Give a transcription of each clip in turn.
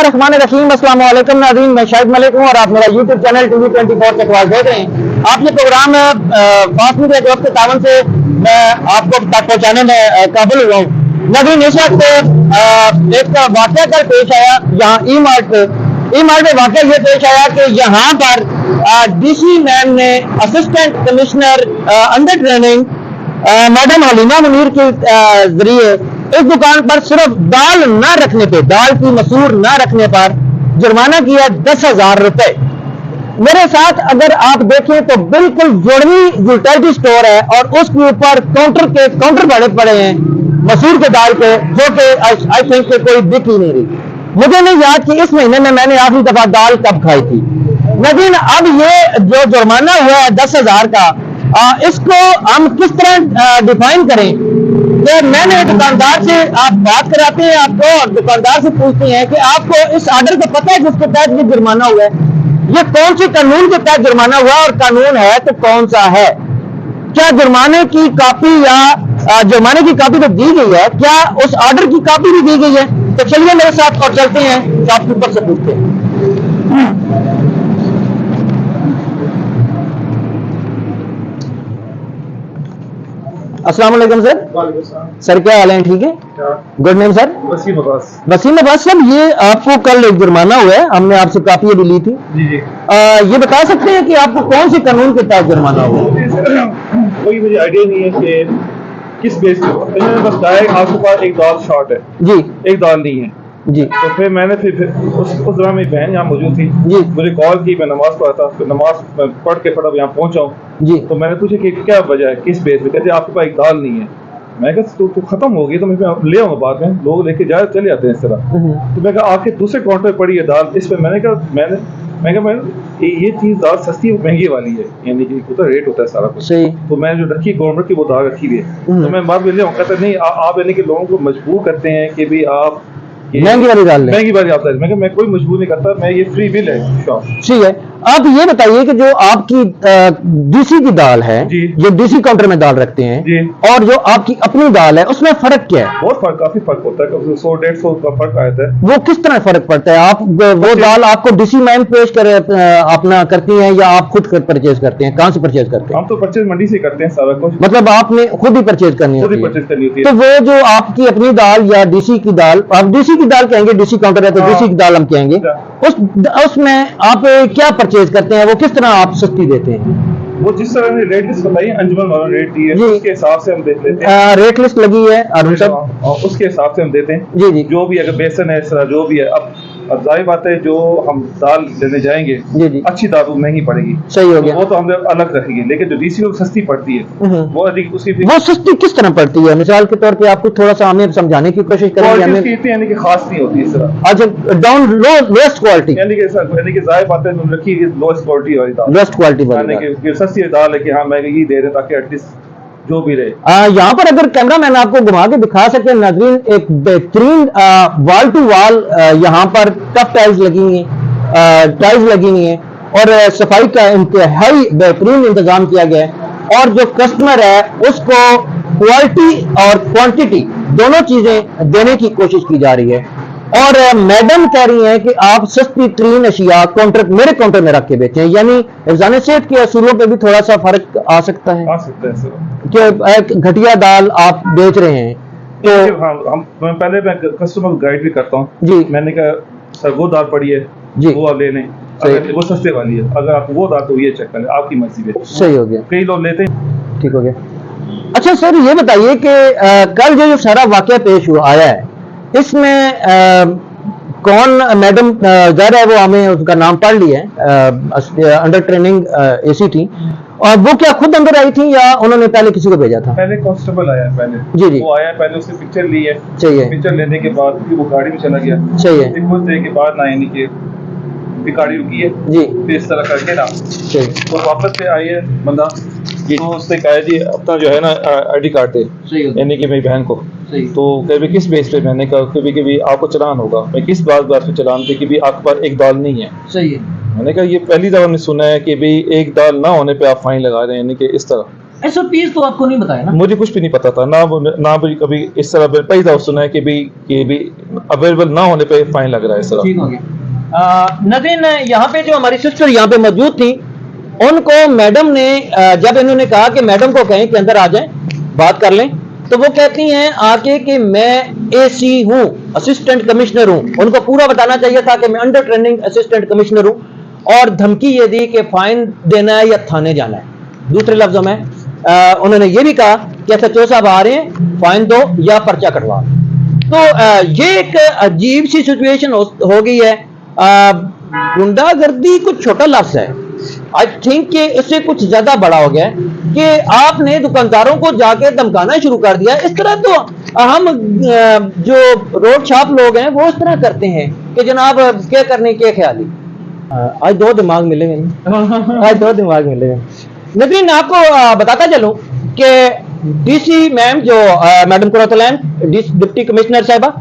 बिस्मिल्लाहिर्रहमानिर्रहीम। अस्सलाम वालेकुम नाज़रीन, मैं शाहिद मलिक हूँ और आप मेरा यूट्यूब चैनल TV24 से खबर देख रहे हैं। आप ये प्रोग्राम फास्ट मीडिया ग्रुप के तावन से मैं आपको तक पहुँचाने में काबिल हुआ हूँ। नाज़रीन, इस वक्त एक वाक़या कल पेश आया यहाँ ई मार्ट में वाक़या ये पेश आया कि यहाँ पर DC मैम ने assistant commissioner under training madam Halima Munir के जरिए इस दुकान पर सिर्फ दाल न रखने पे, दाल की मसूर न रखने पर जुर्माना किया 10,000 रुपए। मेरे साथ अगर आप देखें तो बिल्कुल जुड़वी यूटिलिटी स्टोर है और उसके ऊपर काउंटर पड़े हैं मसूर के दाल पे, जो कि आई थिंक कोई दिख ही नहीं रही। मुझे नहीं याद कि इस महीने में मैंने आखिरी दफा दाल कब खाई थी। लेकिन अब ये जो जुर्माना हुआ है 10,000 का, इसको हम किस तरह डिफाइन करें? कि मैंने दुकानदार से आप बात कराते हैं आपको और दुकानदार से पूछते हैं कि आपको इस ऑर्डर का पता है जिसके तहत ये जुर्माना हुआ है, ये कौन सी कानून के तहत जुर्माना हुआ और कानून है तो कौन सा है? क्या जुर्माने की कॉपी या जुर्माने की कॉपी तो दी गई है, क्या उस ऑर्डर की कॉपी भी दी गई है? तो चलिए मेरे साथ और चलते हैं, शॉपकीपर से पूछते हैं। अस्सलाम वालेकुम सर। सर क्या हाल है? ठीक है, good name sir? Wasim Abbas. Wasim Abbas sir, ये आपको कल एक जुर्माना हुआ है, हमने आपसे काफी भी ली थी। जी जी। ये बता सकते हैं कि आपको कौन से कानून के तहत जुर्माना हुआ? कोई मुझे आइडिया नहीं है कि किस बेस पे। मैंने बस कहा है आपके पास एक दाल शॉर्ट है जी, एक दाल नहीं है जी। तो फिर मैंने उस दौरान मेरी बहन यहाँ मौजूद थी जी। मुझे कॉल की, मैं नमाज पढ़ा था, फिर नमाज पढ़ के फटाफट यहाँ पहुंचा हूँ जी। तो मैंने पूछा कि क्या वजह है, किस बेस पे? कहते आपके पास एक दाल नहीं है। मैं कहा तो खत्म हो गई तो मैं ले आऊंगा बाद में, लोग लेके जाए चले जाते हैं इस तरह। तो मैं कहा आपके दूसरे काउंटर पे पड़ी है दाल, इस पे मैंने कहा ये चीज दाल सस्ती और महंगी वाली है, यानी कि उतना रेट होता है सारा कुछ। तो मैंने जो रखी गवर्नमेंट की वो दाल रखी हुई है, तो मैं बाद में ले आऊँ। कहता नहीं आप यानी कि लोगों को मजबूर करते हैं कि भाई आप महंगी वाली दाल, महंगी वाली आप। मैं कोई मजबूर नहीं करता, मैं ये फ्री बिल है शॉप। ठीक है, आप ये बताइए कि जो आपकी DC की दाल है, जो DC काउंटर में दाल रखते हैं जी, और जो आपकी अपनी दाल है, उसमें फर्क क्या है? बहुत फर्क, काफी फर्क होता है, 100-150 का फर्क आता है। वो किस तरह फर्क पड़ता है? आप वो दाल आपको DC मैम पेश अपना करती हैं या आप खुद परचेज करते हैं? कहाँ से परचेज करते हैं? हम तो परचेज मंडी से करते हैं सारा कुछ। मतलब आपने खुद ही परचेज करनी होती है? तो वो जो आपकी अपनी दाल या DC की दाल, आप DC की दाल कहेंगे, DC काउंटर है तो DC की दाल हम कहेंगे, उसमें आप क्या परचेज करते हैं? वो किस तरह आप सस्ती देते हैं? वो जिस तरह ने रेट लिस्ट बताई, अंजुमन वाला रेट दी है, उसके हिसाब से हम देख लेते हैं। रेट लिस्ट लगी है अरुण साहब, उसके हिसाब से हम देते हैं। जी जी। जो भी अगर बेसन है, इस तरह जो भी है, अब जाहिर बात है जो हम दाल लेने जाएंगे जी जी, अच्छी दाल महंगी पड़ेगी, सही हो गया, वो तो हम अलग रखेंगे। लेकिन जो DC को सस्ती पड़ती है वो सस्ती किस तरह पड़ती है? मिसाल के तौर पे आपको थोड़ा सा हमें समझाने की कोशिश करेंगे। यानी कि खास नहीं होती इस तरह। अच्छा, डाउन लोएस्ट क्वालिटी, यानी कि जाहिर बात है रखी लोएस्ट क्वालिटी वाली दाल, लोएस्ट क्वालिटी वाली, यानी कि सस्ती दाल है कि हाँ महंगी दे रहे ताकि एटलीस्ट जो भी रहे। यहाँ पर अगर कैमरा मैन आपको घुमा के दिखा सके नाज़रीन, एक बेहतरीन वॉल टू वॉल यहाँ पर टफ टाइल्स लगी हुई हैं और सफाई का इंतहाई बेहतरीन इंतजाम किया गया है और जो कस्टमर है उसको क्वालिटी और क्वांटिटी दोनों चीजें देने की कोशिश की जा रही है। और मैडम कह रही हैं कि आप सस्ती तरीन अशिया मेरे काउंटर में रख के बेचें, यानी हिफ्ज़ान सेहत के असूलों पे भी थोड़ा सा फर्क आ सकता है सर कि एक घटिया दाल आप बेच रहे हैं। तो हाँ, मैं कस्टमर को गाइड भी करता हूँ जी। मैंने कहा सर वो दाल पड़ी है जी, वो आप ले लें, अगर वो सस्ते वाली है, अगर आप वो दाल तो ये चेक करें, आपकी मर्जी है। सही हो गया, कई लोग लेते हैं। ठीक हो गया। अच्छा सर, ये बताइए कि कल जो सारा वाकया पेश हुआ आया है, इसमें कौन मैडम ज़ाहिर है वो हमें उसका नाम पढ़ लिया है, अंडर ट्रेनिंग AC थी, और वो क्या खुद अंदर आई थी या उन्होंने पहले किसी को भेजा था? पहले कांस्टेबल आया पहले। जी जी। वो आया पहले, उसने पिक्चर ली है। चाहिए। पिक्चर लेने के बाद वो गाड़ी में चला गया। चाहिए। कुछ देर के बाद ना यानी कि गाड़ी रुकी है जी, फिर इस तरह करके ना तो वापस से आई है बंदा तो उसने कहा जी अपना जो है ना ID कार्ड दे, यानी कि मेरी बहन को। तो कभी किस बेस पे? मैंने कहा कभी आपको चलान होगा। मैं किस बात पे चलान थे कि भी आपके पास एक दाल नहीं है। सही है। मैंने कहा ये पहली दफा मैंने सुना है कि भाई एक दाल ना होने पे आप फाइन लगा रहे हैं, यानी कि इस तरह। SOPs तो आपको नहीं बताया ना? मुझे कुछ भी नहीं पता था, ना भी कभी इस तरह पहली दफा सुना है कि भी अवेलेबल ना होने पे फाइन लग रहा है इस तरह। ठीक हो गया। नदीन, यहाँ पे जो हमारी सिस्टर यहाँ पे मौजूद थी, उनको मैडम ने जब इन्होंने कहा कि मैडम को कहें कि अंदर आ जाएं बात कर लें, तो वो कहती हैं आके कि मैं AC हूँ, असिस्टेंट कमिश्नर हूँ। उनको पूरा बताना चाहिए था कि मैं अंडर ट्रेनिंग असिस्टेंट कमिश्नर हूँ, और धमकी ये दी कि फाइन देना है या थाने जाना है। दूसरे लफ्जों में उन्होंने ये भी कहा कि SHO साहब आ रहे हैं, फाइन दो या पर्चा कटवा। तो ये एक अजीब सी सिचुएशन हो गई है। गुंडागर्दी कुछ छोटा लफ्ज है, आई थिंक कि इससे कुछ ज्यादा बड़ा हो गया है कि आपने दुकानदारों को जाके धमकाना शुरू कर दिया। इस तरह तो हम जो रोड छाप लोग हैं वो इस तरह करते हैं कि जनाब क्या करने के ख्याली। आज दो दिमाग मिले हैं। लेकिन आपको बताता चलूं कि DC मैम जो मैडम कुरतलैन डिप्टी कमिश्नर साहिबा,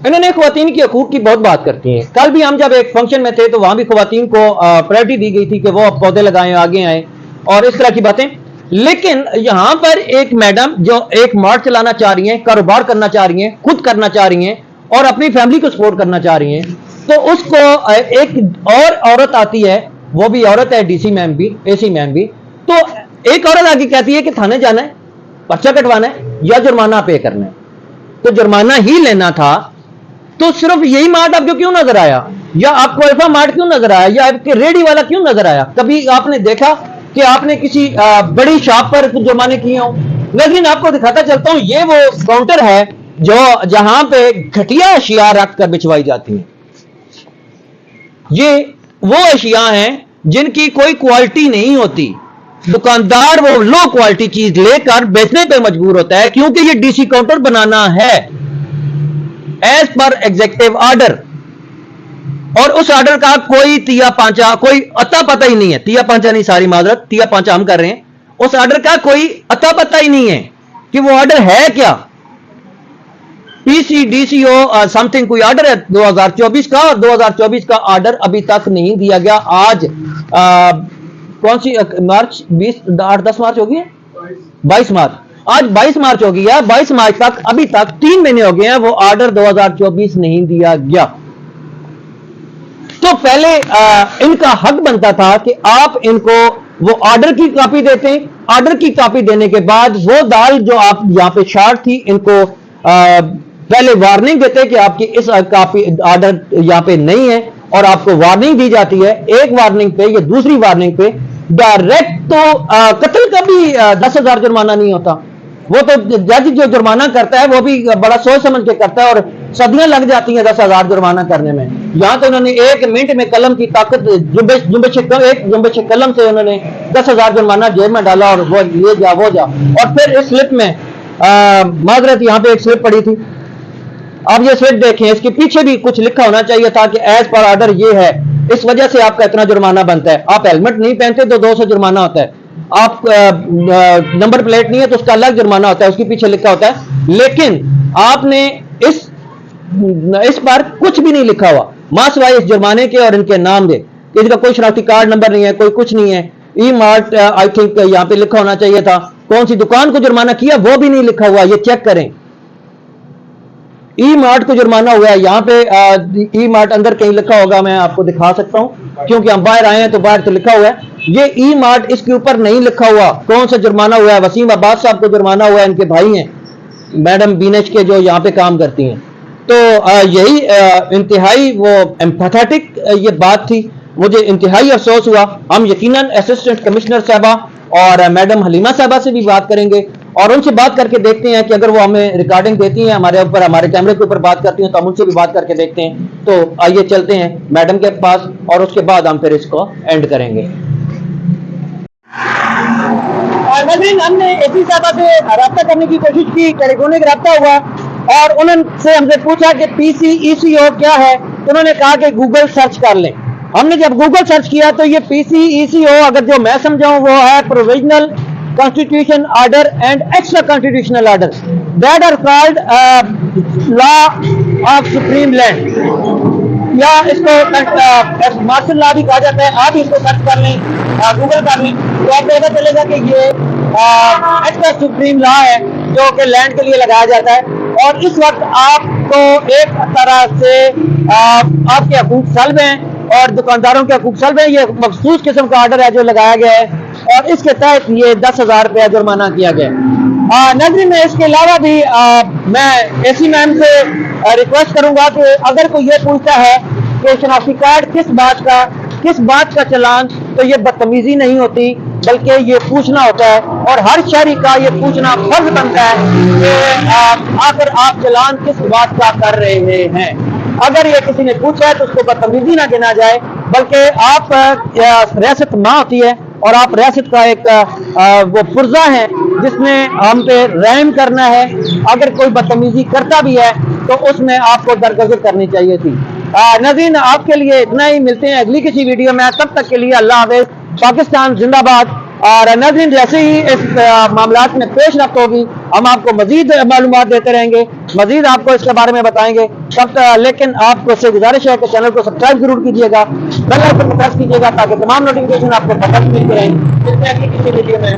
इन्होंने ख्वातीन की हकूक की बहुत बात करती हैं। कल भी हम जब एक फंक्शन में थे तो वहां भी ख्वातीन को प्रायोरिटी दी गई थी कि वो पौधे लगाएं, आगे आए और इस तरह की बातें। लेकिन यहां पर एक मैडम जो एक मार्ट चलाना चाह रही हैं, कारोबार करना चाह रही हैं, खुद करना चाह रही हैं और अपनी फैमिली को सपोर्ट करना चाह रही हैं, तो उसको एक और औरत आती है, वो भी औरत है, DC मैम भी, AC मैम भी, तो एक औरत आके कहती है कि थाने जाना है, पर्चा कटवाना है या जुर्माना पे करना है। तो जुर्माना ही लेना था तो सिर्फ यही मार्ट आपको क्यों नजर आया, या आपको अल्फा मार्ट क्यों नजर आया, या आपके रेडी वाला क्यों नजर आया? कभी आपने देखा कि आपने किसी बड़ी शॉप पर कुछ जुर्माने किए हो? लेकिन आपको दिखाता चलता हूं, ये वो काउंटर है जो जहां पे घटिया अशिया रख कर बिछवाई जाती हैं। ये वो अशिया हैं जिनकी कोई क्वालिटी नहीं होती। दुकानदार वो लो क्वालिटी चीज लेकर बेचने पे मजबूर होता है क्योंकि ये DC काउंटर बनाना है एज पर एग्जीक्यूटिव ऑर्डर, और उस ऑर्डर का कोई तिया पांचा, कोई अता पता ही नहीं है। तिया पांचा नहीं, सारी माजरत, तिया पांचा हम कर रहे हैं। उस ऑर्डर का कोई अता पता ही नहीं है कि वो ऑर्डर है क्या। PCDCO समथिंग कोई ऑर्डर है 2024 का, और 2024 का ऑर्डर अभी तक नहीं दिया गया। आज कौन सी मार्च, 10 मार्च होगी, 22 मार्च, आज 22 मार्च हो गया। 22 मार्च तक, अभी तक 3 महीने हो गए हैं, वो ऑर्डर 2024 नहीं दिया गया। तो पहले इनका हक बनता था कि आप इनको वो ऑर्डर की कॉपी देते, ऑर्डर की कॉपी देने के बाद वो दाल जो आप यहां पे शॉर्ट थी, इनको पहले वार्निंग देते कि आपकी इस कॉपी ऑर्डर यहां पे नहीं है, और आपको वार्निंग दी जाती है। एक वार्निंग पे या दूसरी वार्निंग पे डायरेक्ट तो कत्ल का भी 10,000 जुर्माना नहीं होता। वो तो जज जो जुर्माना करता है वो भी बड़ा सोच समझ के करता है, और सदियां लग जाती हैं 10,000 जुर्माना करने में। यहां तो उन्होंने 1 मिनट में कलम की ताकत, जुम्बे कलम से उन्होंने 10,000 जुर्माना जेब में डाला, और वो ये जा वो जा। और फिर इस स्लिप में माजरत यहाँ पे एक स्लिप पड़ी थी, आप ये स्लिप देखें, इसके पीछे भी कुछ लिखा होना चाहिए था कि एज पर ऑर्डर ये है, इस वजह से आपका इतना जुर्माना बनता है। आप हेलमेट नहीं पहनते तो 200 जुर्माना होता है, आप नंबर प्लेट नहीं है तो उसका अलग जुर्माना होता है, उसके पीछे लिखा होता है। लेकिन आपने इस पर कुछ भी नहीं लिखा हुआ, मासवाई इस जुर्माने के और इनके नाम दे, किसी का कोई शनाख्ती कार्ड नंबर नहीं है, कोई कुछ नहीं है। ई मार्ट आई थिंक यहाँ पे लिखा होना चाहिए था, कौन सी दुकान को जुर्माना किया वो भी नहीं लिखा हुआ, ये चेक करें। ई मार्ट को जुर्माना हुआ है यहाँ पे, ई मार्ट अंदर कहीं लिखा होगा, मैं आपको दिखा सकता हूँ क्योंकि हम बाहर आए हैं तो बाहर तो लिखा हुआ है। ये ई मार्ट, इसके ऊपर नहीं लिखा हुआ कौन सा जुर्माना हुआ है। वसीम अब्बास साहब को जुर्माना हुआ है, इनके भाई हैं मैडम बीनेच के जो यहाँ पे काम करती हैं। तो यही इंतहाई वो एम्पैथेटिक ये बात थी, मुझे इंतहाई अफसोस हुआ। हम यकीनन असिस्टेंट कमिश्नर साहबा और मैडम हलीमा साहबा से भी बात करेंगे, और उनसे बात करके देखते हैं कि अगर वो हमें रिकॉर्डिंग देती हैं, हमारे ऊपर, हमारे कैमरे के ऊपर बात करती हैं, तो हम उनसे भी बात करके देखते हैं। तो आइए चलते हैं मैडम के पास, और उसके बाद हम फिर इसको एंड करेंगे। हमने एसी साहबा से रब्ता करने की कोशिश की, टेलीफोनिक रब्ता हुआ, और उन्होंने हमसे पूछा कि PCECO क्या है, तो उन्होंने कहा कि गूगल सर्च कर लें। हमने जब गूगल सर्च किया तो ये PCECO, अगर जो मैं समझाऊं, वो है provisional Constitution Order and Extra Constitutional Orders that are called Law of Supreme Land, या इसको मार्शल लॉ भी कहा जाता है। आप इसको सर्च कर लें, गूगल कर लें, तो आपको पता चलेगा कि ये एक्स्ट्रा सुप्रीम लॉ है जो कि लैंड के लिए लगाया जाता है, और इस वक्त आपको एक तरह से आपके हकूक सल्ब हैं और दुकानदारों के हकूक सल्ब हैं। ये मखसूस किस्म का ऑर्डर है जो लगाया गया है, और इसके तहत ये 10,000 रुपया जुर्माना किया गया है। नाज़रीन, में इसके अलावा भी मैं एसी मैम से रिक्वेस्ट करूंगा कि अगर कोई ये पूछता है कि शनाख्ती कार्ड किस बात का चलान, तो ये बदतमीजी नहीं होती, बल्कि ये पूछना होता है, और हर शहरी का ये पूछना फर्ज बनता है कि आखिर आप चलान किस बात का कर रहे हैं। अगर ये किसी ने पूछा है तो उसको बदतमीजी ना गिना जाए, बल्कि आप रियासत माँ होती है और आप रियासत का एक वो पुर्जा है जिसने हम पे रहम करना है। अगर कोई बदतमीजी करता भी है तो उसमें आपको दरगुजर करनी चाहिए थी। नाज़रीन, आपके लिए इतना ही, मिलते हैं अगली किसी वीडियो में, तब तक के लिए अल्लाह हाफ़िज़, पाकिस्तान जिंदाबाद। और नाज़रीन, जैसे ही इस मामलात में पेश रफ्त होगी हम आपको मजीद मालूमात देते रहेंगे, मजीद आपको इसके बारे में बताएंगे। लेकिन आपको से गुजारिश है कि चैनल को सब्सक्राइब जरूर कीजिएगा, बेल आइकन को प्रेस कीजिएगा ताकि तमाम नोटिफिकेशन आपको पता मिलते रहें। किसी वीडियो में